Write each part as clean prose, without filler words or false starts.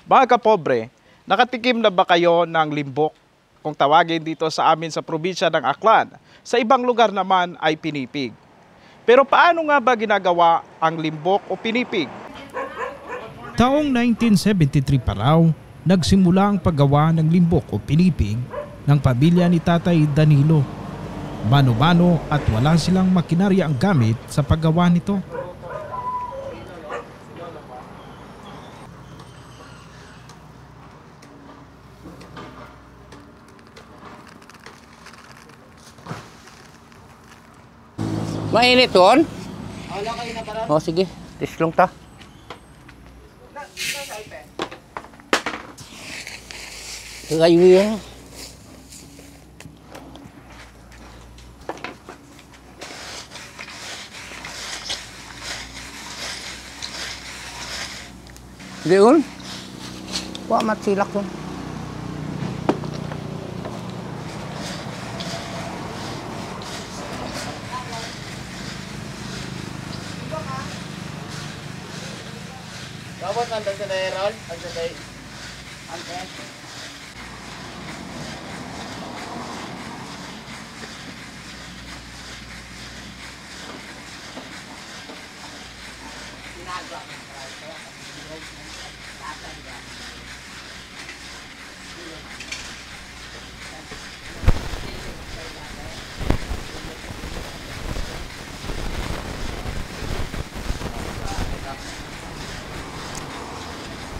Mga kapobre, nakatikim na ba kayo ng limbok? Kung tawagin dito sa amin sa probinsya ng Aklan, sa ibang lugar naman ay pinipig. Pero paano nga ba ginagawa ang limbok o pinipig? Taong 1973 pa raw, nagsimula ang paggawa ng limbok o pinipig ng pamilya ni Tatay Danilo. Mano-mano at wala silang makinarya ang gamit sa paggawa nito. Mainit doon? O sige, tislong ta. Kayo yan. Doon? Wah, matsilak doon. Dapat nandang sa Ron, ang sa day.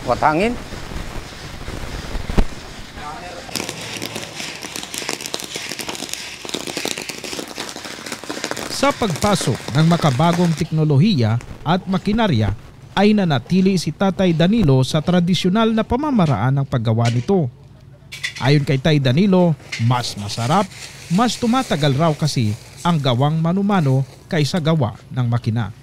Watangin. Sa pagpasok ng makabagong teknolohiya at makinarya ay nanatili si Tatay Danilo sa tradisyonal na pamamaraan ng paggawa nito. Ayon kay Tay Danilo, mas masarap, mas tumatagal raw kasi ang gawang mano-mano kaysa gawa ng makina.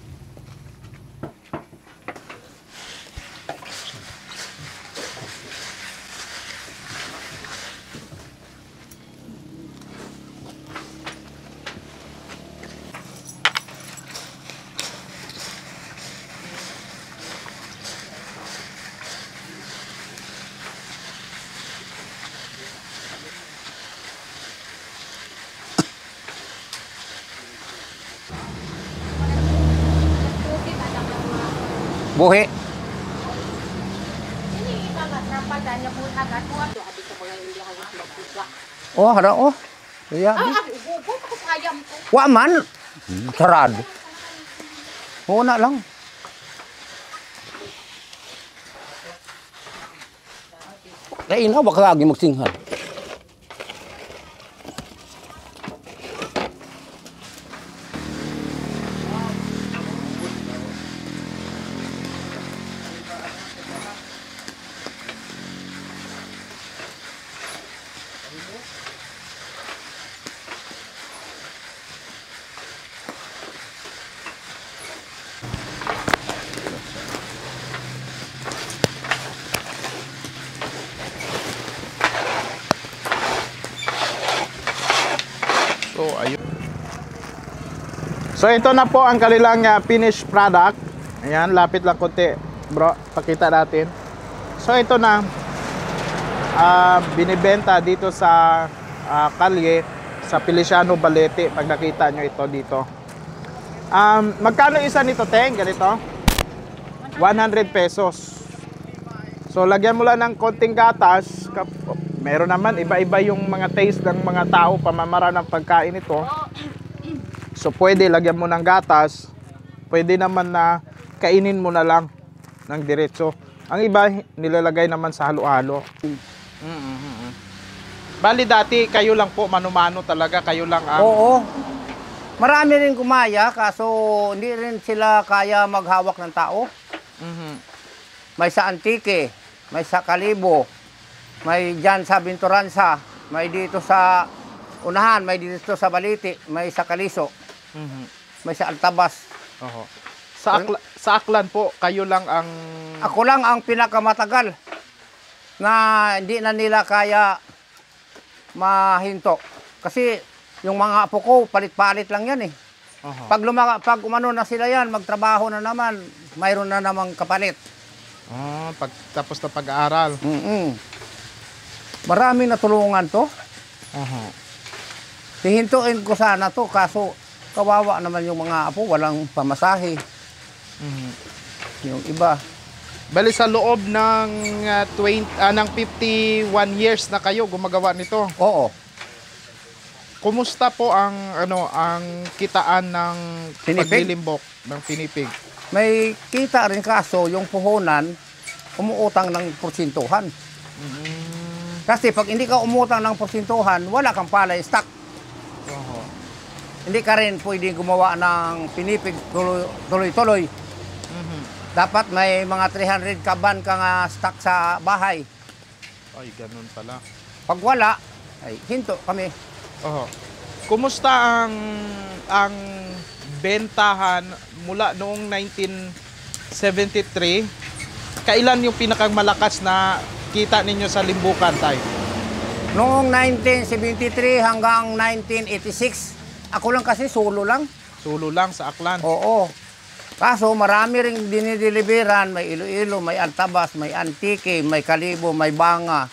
Buhi. Oh, harang oh. Iya. Wa man. Sarado. Oo na lang. Kaya ina, baka lagi magsinghan. So ito na po ang kanilang finished product. Ayan, lapit lang konti, bro, pakita natin. So ito na binibenta dito sa kalye sa Feliciano Balete. Pag nakita nyo ito dito, magkano isa nito, Teng? Ganito 100 pesos. So lagyan mo lang ng konting gatas. Meron naman iba-iba yung mga taste ng mga tao, pamamara ng pagkain ito. So pwede lagyan mo ng gatas, pwede naman na kainin mo na lang ng diretso. Ang iba nilalagay naman sa halo-halo. Bali dati kayo lang po mano-mano talaga, kayo lang ang... Oo. Marami rin kumaya, kaso hindi rin sila kaya maghawak ng tao. May sa Antique, may sa Kalibo, may dyan sa Binturansa, may dito sa Unahan, may dito sa Baliti, may sa Kaliso, may sa Altabas. Sa Aklan po, kayo lang ang... Ako lang ang pinakamatagal na hindi na nila kaya mahinto. Kasi yung mga apo ko, palit-palit lang yan eh. Pag umano na sila yan, magtrabaho na naman, mayroon na namang kapalit. Pag tapos na pag-aaral. Maraming natulungan to. Oho. Hihintuin ko sana to, kaso kawawa naman yung mga apo, walang pamasahe. Yung iba. Bali sa loob ng ng 51 years na kayo gumagawa nito. Oo. Kumusta po ang ang kitaan ng Pinipig? paglilimbok ng pinipig? May kita rin kaso yung puhunan, umuutang ng porsintuhan. Kasi pag hindi ka umutang ng porsintuhan, wala kang palay stock. Oho. Hindi ka rin pwede gumawa ng pinipig tuloy-tuloy. Dapat may mga 300 kaban kang stock sa bahay. Ay, ganun pala. Pag wala, ay hinto kami. Oho. Kumusta ang bentahan mula noong 1973? Kailan yung pinakang malakas na kita ninyo sa limbukan, tay? Noong 1973 hanggang 1986, ako lang kasi solo lang. Sulo lang sa Aklan. Oo. Kaso marami ring dinideliveran, may Iloilo, may Altabas, may Antique, may Kalibo, may Banga.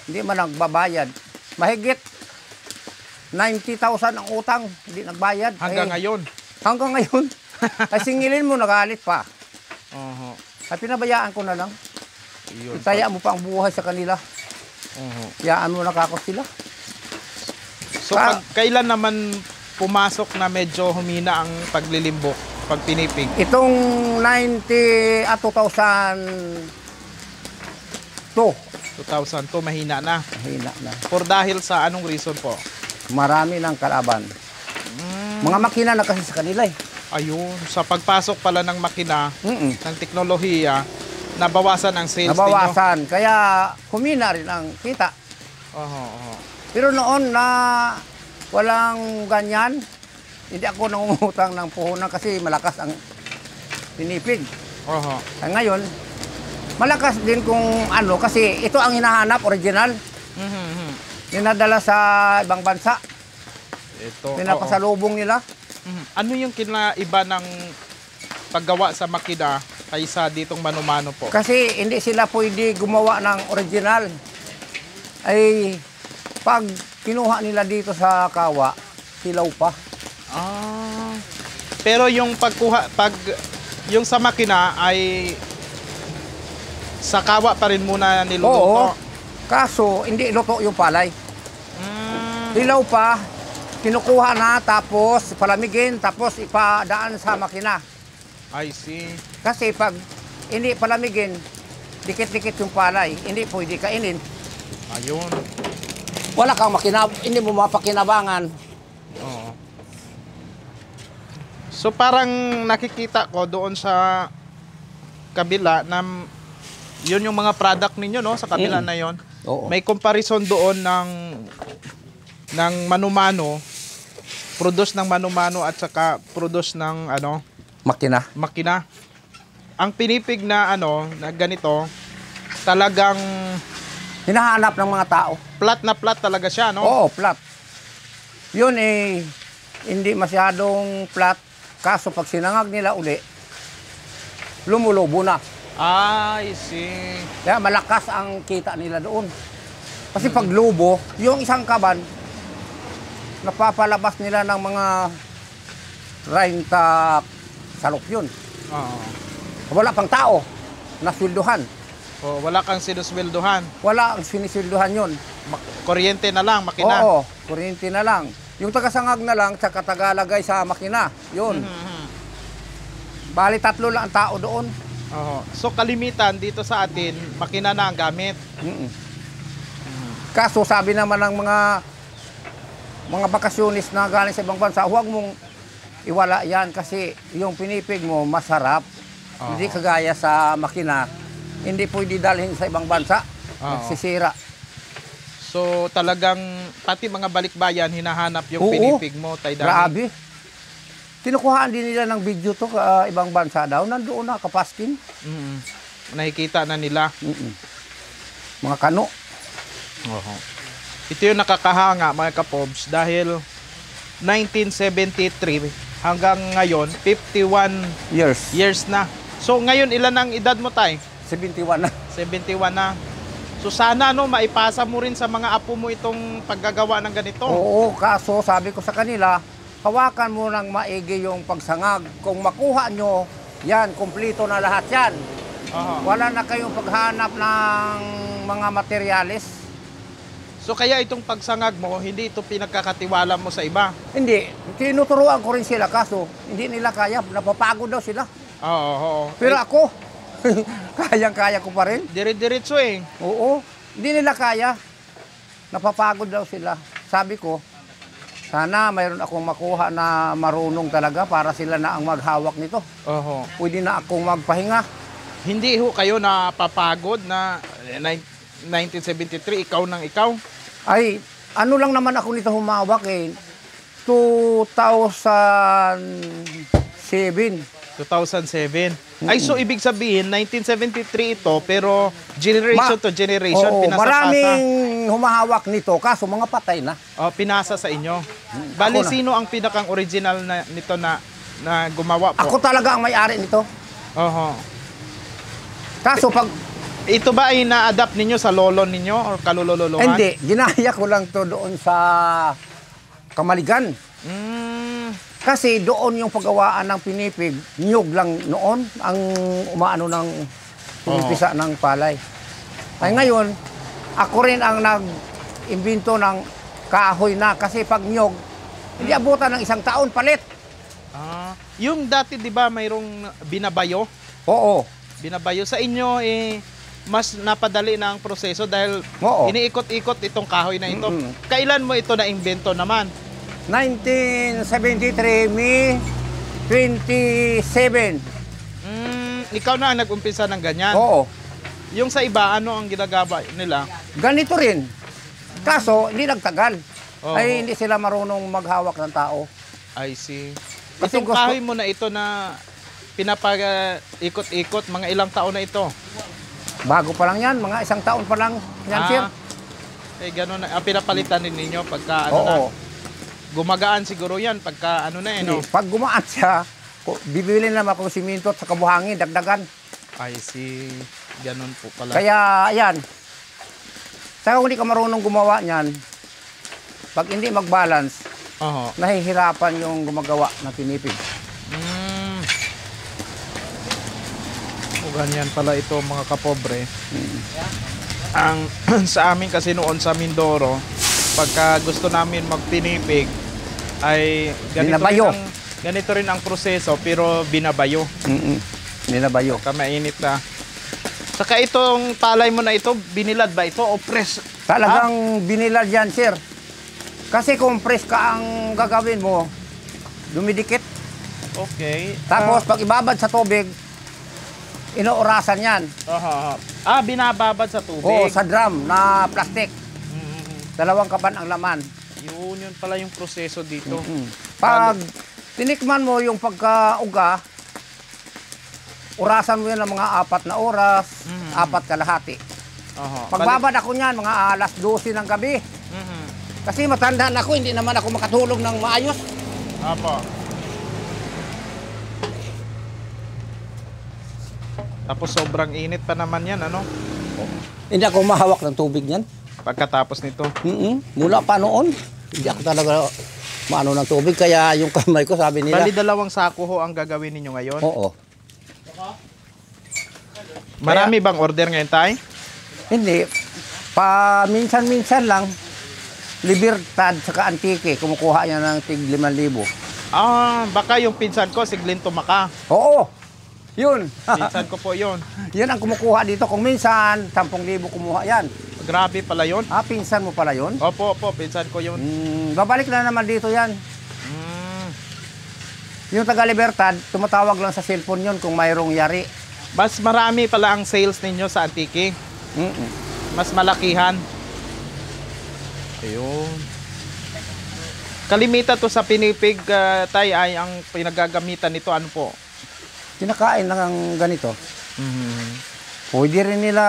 Hindi man nagbabayad. Mahigit 90,000 ang utang, hindi nagbayad. Hanggang ngayon. Hanggang ngayon. Ay singilin mo, nagalit pa. Oho. Ay pinabayaan ko na lang. Iyon. Itaya mo pa ang buhay sa kanila. Oho. Yaan mo nakakos sila. So kailan naman pumasok na medyo humina ang paglilimbok, pag pinipig? Itong 2002, mahina na. mahina na. For dahil sa anong reason po? Marami ng kalaban. Mga makina na kasi sa kanila eh. Ayun, sa pagpasok pala ng makina, Mm-mm. ng teknolohiya, nabawasan ang sales Nabawasan. Kaya humina rin ang kita. ninyo. Oho, oho. Pero noon na walang ganyan, hindi ako nangungutang ng puhunan kasi malakas ang pinipig. Oho. Ay, ngayon, malakas din kung ano kasi ito ang hinahanap, original. Dinadala sa ibang bansa. Ito. Pinapasalubong nila. Ano yung kinaiba ng paggawa sa makina kaysa ditong mano-mano po? Kasi hindi sila pwede gumawa ng original. Ay, pag kinuha nila dito sa kawa, silaw pa. Pero yung yung sa makina ay sa kawa pa rin muna Oo. niluluto. Kaso, hindi luto yung palay. Silaw pa, kinukuha na, tapos palamigin, tapos ipadaan sa makina. I see. Kasi pag hindi palamigin, dikit-dikit yung palay, hindi pwede kainin. Ayun. Wala kang hindi mo mapakinabangan. Oo. So parang nakikita ko doon sa kabila na yun yung mga product ninyo, no? Sa kabila na yon. Oo. May comparison doon ng mano-mano, produce ng mano-mano at saka produce ng Makina. makina. Ang pinipig na na ganito, talagang Hinahanap ng mga tao. flat na flat talaga siya, no? Oo, flat. Yun hindi masyadong flat. Kaso pag sinangag nila uli, lumulubo na. I see. Kaya malakas ang kita nila doon. Kasi pag lubo, yung isang kaban, napapalabas nila ng mga 30 salok yun. Oo. Wala pang tao na swelduhan. Oh, wala kang sinusweldohan. Wala ang siniswelduhan yun. Kuryente na lang, makina. Oo, kuryente na lang. Yung tagasangag na lang, tsaka tagalagay sa makina. Yun. Bali, 3 lang ang tao doon. Oo. So kalimitan dito sa atin, makina na ang gamit. Kaso sabi naman ng mga bakasyonis na galing sa ibang bansa, huwag mong iwala yan kasi yung pinipig mo masarap. Hindi kagaya sa makina, hindi pwede dalhin sa ibang bansa. Nagsisira. So talagang pati mga balikbayan hinahanap yung Oo. pinipig mo, Tay Danny. Grabe. Kinukuhaan din nila ng video to ibang bansa daw. Nandoon na, kapaskin. Nakikita na nila. Mga kano. Ito yung nakakahanga mga kapobs dahil 1973 hanggang ngayon 51 Years. years na. So ngayon ilan ang edad mo, Tay? 71 na. 71 na. So sana no, maipasa mo rin sa mga apo mo itong paggagawa ng ganito. Oo, kaso sabi ko sa kanila, hawakan mo ng maigi yung pagsangag. Kung makuha nyo, yan, kumpleto na lahat yan. Aha. Wala na kayong paghanap ng mga materyales. So kaya itong pagsangag mo, hindi ito pinagkakatiwala mo sa iba. Hindi, tinuturuan ko rin sila kaso hindi nila kaya, napapagod daw sila. Oo, oo. Pero ako, kayang-kaya ko pa rin. Dire-diretso eh. Oo, hindi nila kaya. Napapagod daw sila. Sabi ko, sana mayroon akong makuha na marunong talaga para sila na ang maghawak nito. Oho. Pwede na akong magpahinga. Hindi ho kayo napapagod na 1973, ikaw nang ikaw? Ay, ano lang naman ako nito humawak eh. 2007. 2007. Ay, so ibig sabihin, 1973 ito, pero generation to generation, Oo, pinasa-pasa. maraming humahawak nito, kaso mga patay na. Oh, pinasa sa inyo. Bali, Ako na. sino ang pinakang original na nito na gumawa po? Ako talaga ang may-ari nito. Oho. Kaso pag, Ito ba ay na-adapt ninyo sa lolo ninyo or kalulululuhan? hindi, ginaya ko lang to doon sa Kamaligan. Mm, Kasi doon yung paggawaan ng pinipig, nyug lang noon ang umaano ng umpisa ng palay. Ay ngayon, ako rin ang nag-imbento ng kahoy na kasi pag nyug, hindi abutan ng 1 taon palit. yung dati 'di ba mayroong binabayo? Oo. Binabayo sa inyo mas napadali na ang proseso dahil Oo. iniikot-ikot itong kahoy na ito. Mm-mm. Kailan mo ito na-imbento naman? 1973, May 27. Ikaw na ang nag-umpisa ng ganyan. Oo. Yung sa iba, ano ang ginagawa nila? Ganito rin. Kaso, hindi nagtagal. Oo. Ay, hindi sila marunong maghawak ng tao. I see. Kasi Itong gusto- kahoy mo na ito na pinapag-ikot-ikot, mga ilang taon na ito? Bago pa lang yan, mga 1 taon pa lang yan, sir. Gano'n na. Pinapalitan din ninyo pagka Oo. gumagaan siguro yan pagka no? Pag gumaan siya, bibili naman ako siminto at sa kabuhangin, dagdagan. I see. Ganun po pala. Kaya, ayan. Saka kung hindi ka marunong gumawa niyan, pag hindi mag-balance, Oho. nahihirapan yung gumagawa ng pinipig. Ganyan pala ito mga kapobre. Ang sa amin kasi noon sa Mindoro, pagka gusto namin magpinipig ay Binabayo. ganito rin ang proseso pero binabayo. Binabayo. Pagka mainit na. Saka itong palay mo na ito, binilad ba ito o press? Talagang binilad yan, sir. Kasi kung press ka ang gagawin mo, dumidikit. Okay. Tapos pag ibabad sa tubig, inuurasan yan. Binababad sa tubig. Oo, sa drum na plastic. Mm. 2 kaban ang laman. Yun pala yung proseso dito. Pag tinikman mo yung pagkauga, urasan mo yan ng mga 4 na oras, 4 kalahati. Pagbabad ako niyan, mga alas 12 ng gabi. Kasi matanda na ako, hindi naman ako makatulog ng maayos. Apo. Tapos sobrang init pa naman yan, ano? Hindi ako mahawak ng tubig niyan. Pagkatapos nito. Mula pa noon, hindi ako talaga maano ng tubig. Kaya yung kamay ko, sabi nila. Bali 2 sako ho ang gagawin ninyo ngayon. Oo. Marami bang order ngayon, Tay? Hindi. Minsan-minsan lang, Libertad saka Antique, kumukuha niya ng tig 5,000. Baka yung pinsan ko, Siglin Tumaka. Oo. Yun. Pinsan ko po yun. Yan ang kumukuha dito. Kung minsan, 10,000 kumuha yan. Grabe pala yun. Pinsan mo pala yun? Opo, pinsan ko yun. Babalik na naman dito yan. Yung taga Libertad, tumatawag lang sa cellphone yun kung mayroong yari. Mas marami pala ang sales ninyo sa Antique. Mas malakihan. Ayun. Kalimitan to sa pinipig, Tay, ay ang pinagagamitan nito, ano po? Kinakain lang ang ganito. Pwede rin nila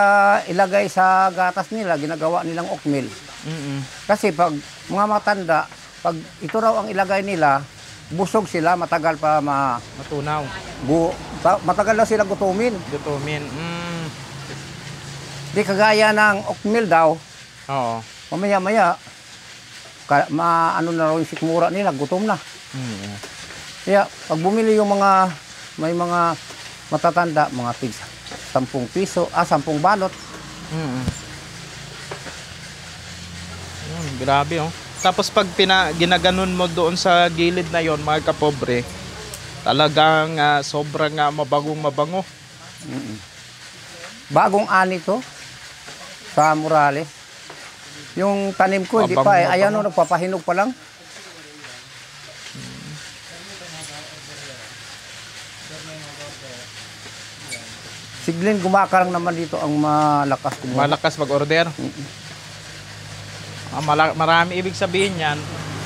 ilagay sa gatas nila, ginagawa nilang oatmeal. Kasi pag mga matanda, pag ito raw ang ilagay nila, busog sila, matagal pa Matunaw. matagal daw sila gutumin. Gutumin. Di kagaya ng oatmeal daw, Oo. mamaya-maya, ano na raw yung sikmura nila, gutom na. Mm. Kaya pag bumili yung may mga matatanda, mga tig 10 piso, 10 balot. Mm. Grabe oh. Tapos pag ginaganon mo doon sa gilid na yon, mga kapobre, talagang sobrang mabagong mabango. Bagong ani to sa Morales. Yung tanim ko, hindi pa Mabango, Ayan mabango. o, nagpapahinog pa lang. Siglin, gumakarang naman dito ang malakas kumuha. Malakas mag-order. Marami ibig sabihin yan,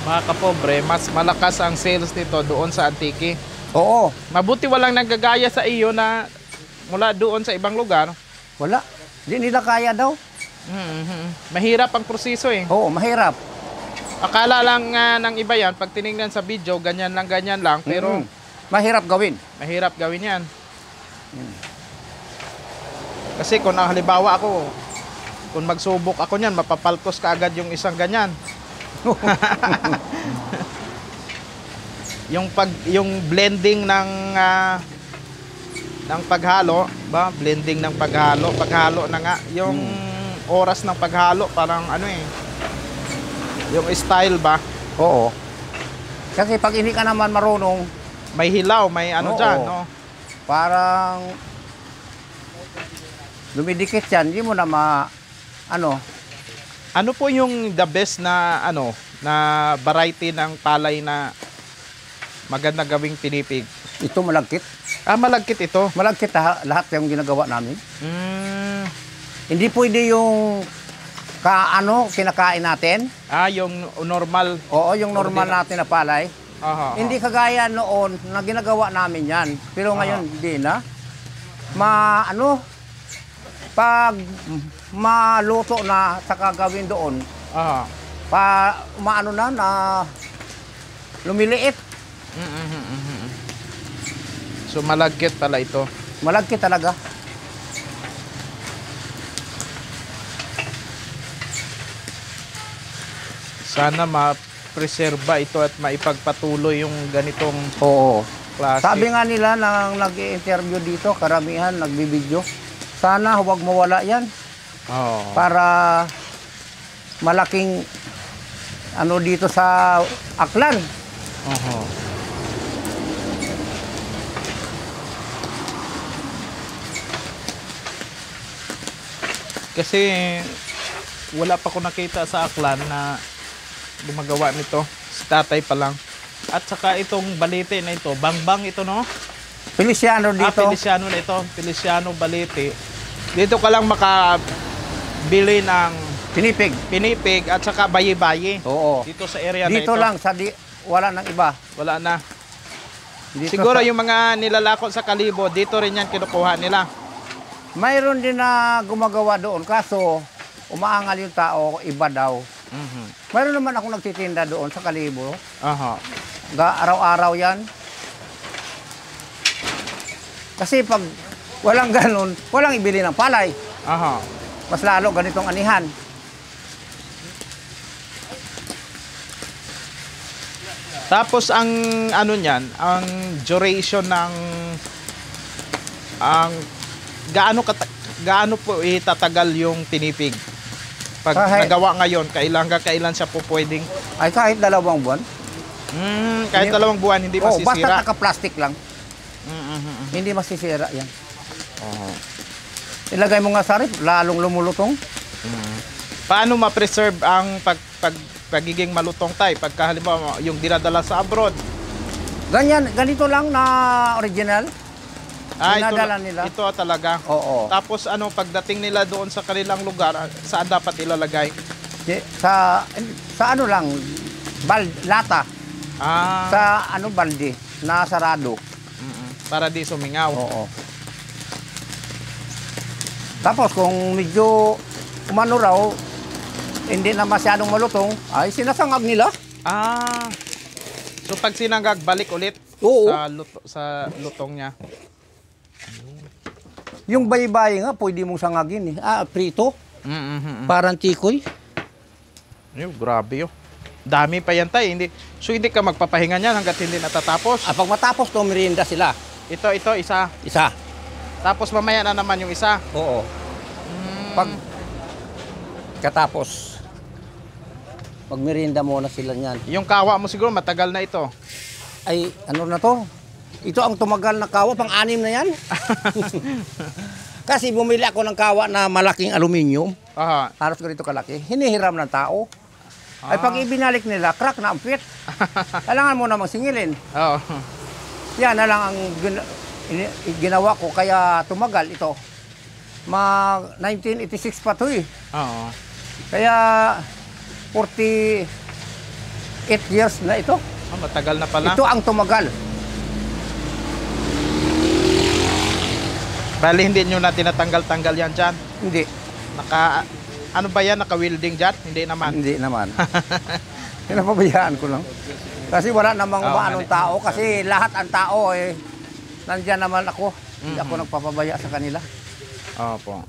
mga kapobre, mas malakas ang sales nito doon sa Antique. Oo, Mabuti walang naggagaya sa iyo na mula doon sa ibang lugar. wala. Hindi nila kaya daw. Mahirap ang proseso eh. Oo, mahirap. Akala lang ng iba yan, pag tinignan sa video, ganyan lang. Pero Mahirap gawin. mahirap gawin yan. Kasi kung halimbawa ako, kung magsubok ako niyan, mapapaltos ka agad yung isang ganyan. yung blending ng paghalo, blending ng paghalo na nga, yung oras ng paghalo parang yung style ba, Oo. Kasi pag hindi ka naman marunong, may hilaw, may Oo. diyan, no? parang dumidikit yan. Hindi mo na Ano po yung the best na na variety ng palay na maganda gawing pinipig? Ito malagkit. Malagkit ito. Malagkit lahat yung ginagawa namin. Mm. Hindi pwede yung kinakain natin. Yung normal. Oo, yung normal natin na palay. Aha. Hindi kagaya noon na ginagawa namin yan. Pero ngayon, hindi na. Pag maluto na sa gagawin doon, Aha. na lumiliit. So malagkit pala ito. Malagkit talaga. Sana ma-preserba ito at maipagpatuloy yung ganitong Oo. klase. Sabi nga nila nang nag-i-interview dito, karamihan nagbibideo, sana huwag mawala yan Oo. para malaking dito sa Aklan. Oho. Kasi wala pa ko nakita sa Aklan na gumagawa nito. Si tatay pa lang. At saka itong balete na ito, bangbang ito, no? Feliciano dito. Feliciano na ito. Feliciano balete. Dito ka lang makabili ng pinipig at saka bayi-bayi. Oo. Dito sa area na ito. Dito lang wala nang iba. Wala na. Dito Siguro yung mga nilalako sa Kalibo, dito rin yan kinukuha nila. mayroon din na gumagawa doon kaso umaangal yung tao, iba daw. Mayroon naman ako nagtitinda doon sa Kalibo. Aha. Araw-araw yan. Kasi pag walang ganun, walang ibili ng palay. Aha. Mas lalo ganitong anihan. Tapos ang ano niyan, ang duration ng gaano po itatagal yung tinipig? Pag nagawa ngayon, kailan siya po pwedeng? Ay kahit 2 buwan. Kahit 2 buwan hindi masisira. Basta naka-plastic lang. Hindi masisira yan. Ilagay mo nga sa ref, lalong lumulutong. Paano ma-preserve ang pagiging malutong tayo? Pagka halimbawa yung dinadala sa abroad. Ganito lang na original. Dinadala nila. Ito talaga. Oo. Tapos pagdating nila doon sa kanilang lugar, saan dapat ilalagay? Sa ano lang, lata. Sa balde na sarado. Para di sumingaw. Oo. Tapos kung medyo umano raw, hindi na masyadong malutong, ay sinasangag nila. So pag sinangag, balik ulit Oo. sa lutong niya. Yung bayi-bayi nga, pwede mong sangagin eh. Prito. Parang tikoy. Grabe yun. Dami pa yan tay. So hindi ka magpapahinga niyan hanggat hindi natatapos. Pag matapos to, merienda sila. Ito, isa. Isa. Tapos mamaya na naman yung isa. Oo. Pag katapos, pag merienda muna sila niyan. Yung kawa mo siguro matagal na ito. Ay, ano na to? Ito ang tumagal na kawa, pang-anim na yan. Kasi bumili ako ng kawa na malaking aluminium. Aha. Halos ganito kalaki. Hinihiram ng tao. Ay pag ibinalik nila, crack na ang pit. Kailangan mo namang singilin. Oo. Yan na lang ang ginawa ko, kaya tumagal ito. 1986 pa to eh. Oo. Kaya 48 years na ito. Matagal na pala. Ito ang tumagal. Bali hindi nyo na tinatanggal-tanggal yan dyan. Hindi. Ano ba yan? Naka-welding dyan? Hindi naman. Hindi naman. Pinapabayaan ko lang. Kasi wala namang umaanong tao. Kasi lahat ang tao eh, nandyan naman ako. Hindi ako nagpapabaya sa kanila. Opo.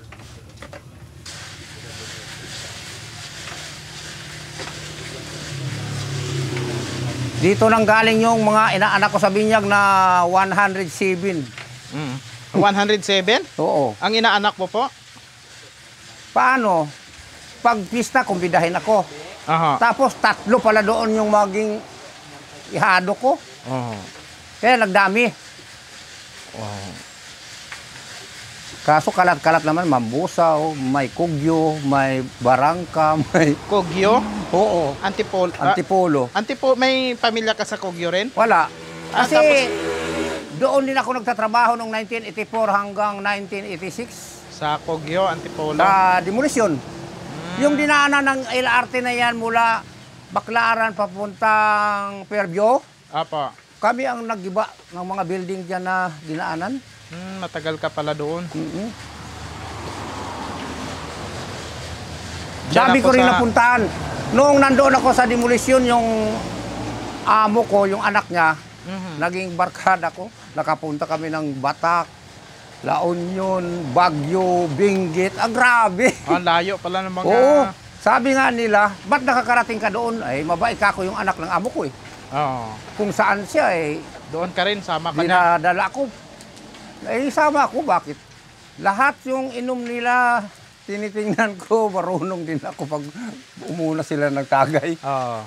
Dito nang galing yung mga inaanak ko sa binyag na 107. 107? Oo. Ang inaanak mo po? Paano? Pag pista, kumbidahin ako. Aha. Tapos 3 pala doon yung maging ihado ko. Oh. Kaya nagdami. Wow. Kaso kalat-kalat naman, mambusaw, may kugyo, may barangka, may... Kogyo? Oo. Antipolo? Antipolo. May pamilya ka sa Kogyo rin? Wala. Kasi tapos- doon din ako nagtatrabaho noong 1984 hanggang 1986 Sa Kogyo, Antipolo? sa demolisyon. Yung dinaanan ng LRT na yan mula Baclaran papuntang Fairview, Apa. kami ang nagiba ng mga building dyan na dinaanan. Matagal ka pala doon. Dami ako ko rin sa- napuntahan. Noong nandoon ako sa demolisyon, yung amo ko, yung anak niya, naging barkada ko. Nakapunta kami ng Batak, La Union, Baguio, Benguet. Grabe! Ang layo pala ng mga... Oo. Sabi nga nila, ba't nakakarating ka doon? Ay, mabait ka ako yung anak ng amo ko eh. Oo. Kung saan siya eh, Doon ka rin, sama ka na. dinadala ko. Eh, sama ako. Bakit? Lahat yung inom nila, tinitingnan ko, marunong din ako pag umuna sila ng tagay. Oo.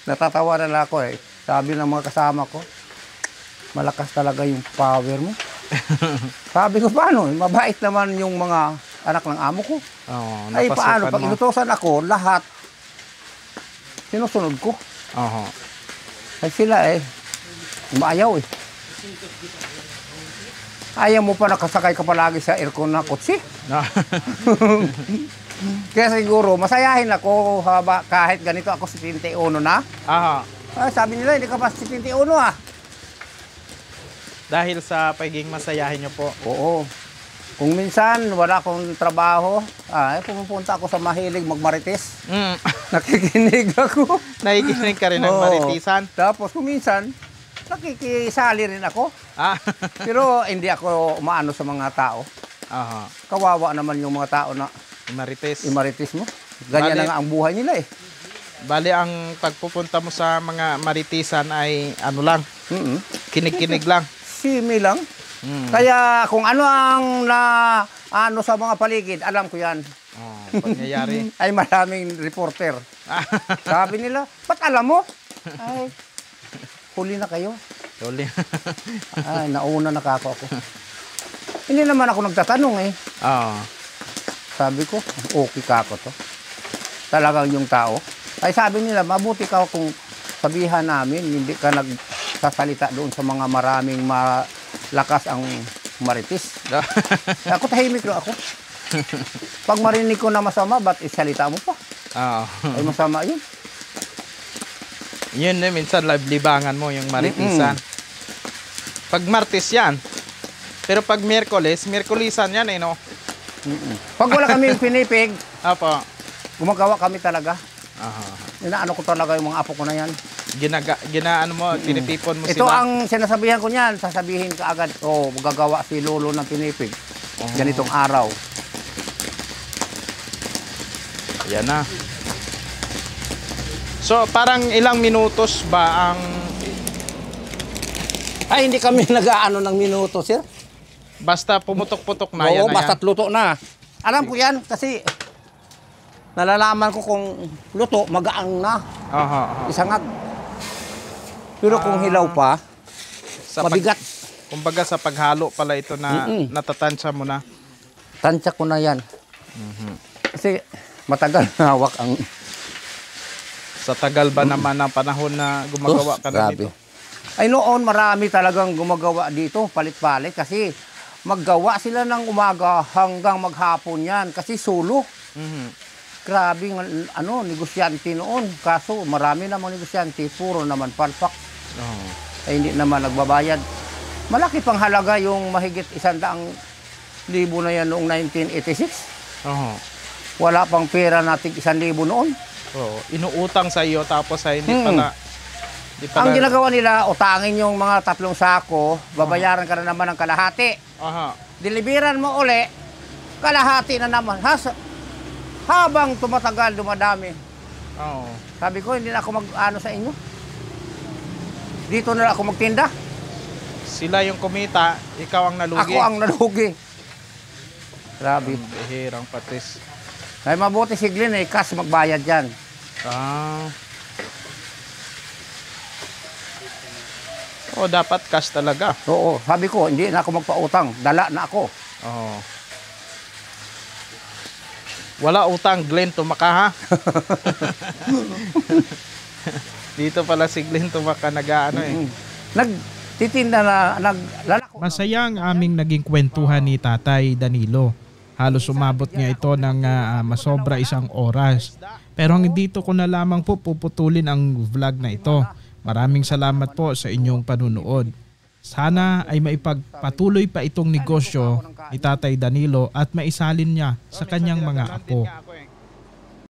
Natatawa na lang ako eh. Sabi ng mga kasama ko, malakas talaga yung power mo. Sabi ko, paano? Mabait naman yung mga anak ng amo ko. Oo, Ay, paano? napasukan Pag mo. inutosan ako, lahat, sinusunod ko. Oo. Ay sila eh, umaayaw eh. Ayaw mo pa nakasakay ka palagi sa aircon na kotse. No. Kaya siguro, masayahin ako kahit ganito ako 71 na. Aha. Ay, sabi nila, hindi ka pa 71 ah. Dahil sa pagiging masayahin nyo po. Oo. Kung minsan wala akong trabaho, pumupunta ako sa mahilig magmarites. Nakikinig ako. Nakikinig ka rin ng Oo. maritisan. Tapos kung minsan, nakikisali rin ako. Ah. Pero hindi ako umaano sa mga tao. Aha. Kawawa naman yung mga tao na Marites. imaritis mo. Ganyan Bali- na nga ang buhay nila eh. Bali, ang pagpupunta mo sa mga maritisan ay ano lang, kinig-kinig lang. Simi lang. Kaya kung ano ang ano sa mga paligid, alam ko yan. Oh, pangyayari. Ay maraming reporter. Sabi nila, ba't alam mo? Ay, huli na kayo. Tuli. Ay, nauna nakako ako. Hindi naman ako nagtatanong eh. Oo. Sabi ko, okay ka ako to. Talagang yung tao. Ay sabi nila, mabuti ka kung sabihan namin, hindi ka nagsasalita doon sa mga maraming malakas ang maritis. Ako tahimik lang ako. Pag marinig ko na masama, ba't isalita mo pa? Oo. Ay masama yun. Yun eh, minsan libangan mo yung maritisan. Pag Martes yan. Pero pag Miyerkulisan yan eh, no? Pag wala kami pinipig, Apo. gumagawa kami talaga. Aha. Inaano ko talaga yung mga apo ko na yan. Ginaano mo, tinitipon mo Ito sila. ang sinasabihan ko niyan, sasabihin ka agad, gagawa si Lolo ng pinipig. ganitong araw. Yan na. So, parang ilang minutos ba ang... Ay, hindi kami nag-aano ng minuto, sir. Basta pumutok-putok na yan Oo, na basta't yan? luto na. Alam ko yan kasi nalalaman ko kung luto, magaang na. Aha, aha. Isangag. Pero kung hilaw pa, Sa mabigat. Kumbaga sa paghalo pala ito na natatansya mo na. Tansya ko na yan. Kasi matagal na hawak ang... Sa tagal ba naman ng panahon na gumagawa ka na grabe. nito? Ay noon, marami talagang gumagawa dito, palit-palit. Kasi maggawa sila ng umaga hanggang maghapon yan. Kasi sulo. Grabe, negosyante noon. Kaso marami namang negosyante, puro naman palpak. Ay hindi naman nagbabayad. Malaki pang halaga yung mahigit 100,000 na yan noong 1986. Wala pang pera natin 1,000 noon. Inuutang sa iyo tapos ay hindi pala... Ang ginagawa nila, utangin yung mga 3 sako, babayaran ka na naman ng kalahati. Deliveran mo uli, kalahati na naman. Habang tumatagal, dumadami. Sabi ko, hindi na ako mag-ano sa inyo. Dito na ako magtinda. Sila yung kumita, ikaw ang nalugi. Ako ang nalugi. Grabe. Bihirang patis. Ay mabuti si Glenn cash magbayad yan. Dapat cash talaga. Oo, sabi ko, hindi na ako magpautang. Dala na ako. Wala utang, Glenn, tumaka ha. Dito pala si Glenn tumaka nag-ano eh. Nagtitinda na, naglalako. Masaya ang aming naging kwentuhan ni Tatay Danilo. Halos umabot niya ito ng masobra 1 oras. Pero hanggang dito ko na lamang po puputulin ang vlog na ito. Maraming salamat po sa inyong panunood. Sana ay maipagpatuloy pa itong negosyo ni Tatay Danilo at maisalin niya sa kanyang mga apo.